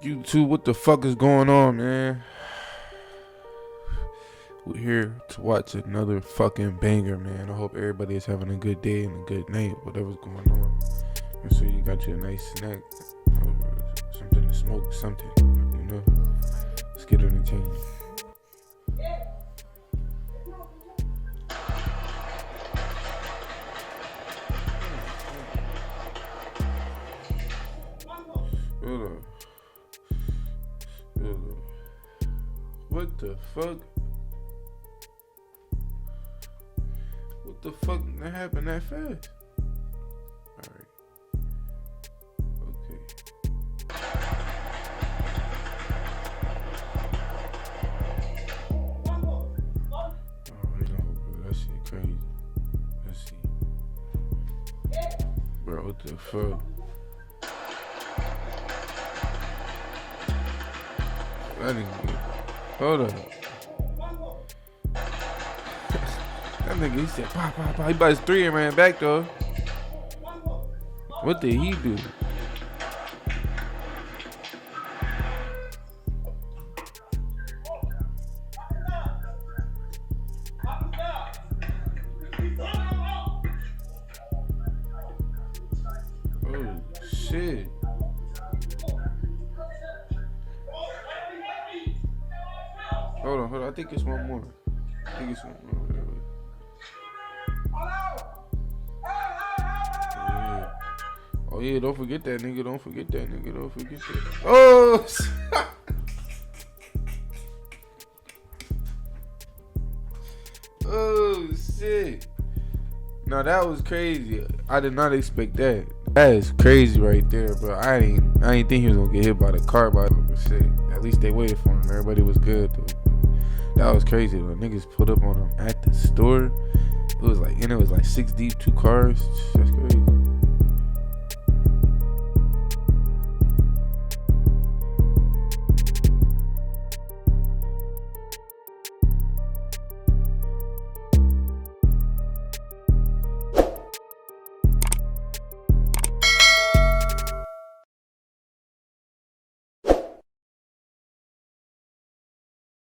YouTube, what the fuck is going on, man? We're here to watch another fucking banger, man. I hope everybody is having a good day and a good night, whatever's going on. And so you got your nice snack, something to smoke, something, you know. Let's get entertained. Hold on. What the fuck? What the fuck that happened that fast? Alright. Okay. Alright, no, bro. That shit crazy. Let's see. Bro, what the fuck? That nigga. Hold on. That nigga, he said, pop, pop, pop. He bought his three and ran back, though. What did he do? Oh, shit. Hold on. I think it's one more. Yeah. Oh, yeah, don't forget that, nigga. Don't forget that. Oh, oh, shit. No, that was crazy. I did not expect that. That is crazy right there, bro. I ain't think he was gonna get hit by the car, but shit. At least they waited for him. Everybody was good, though. That was crazy. The niggas pulled up on him at the store. It was like 6 deep, 2 cars. That's crazy.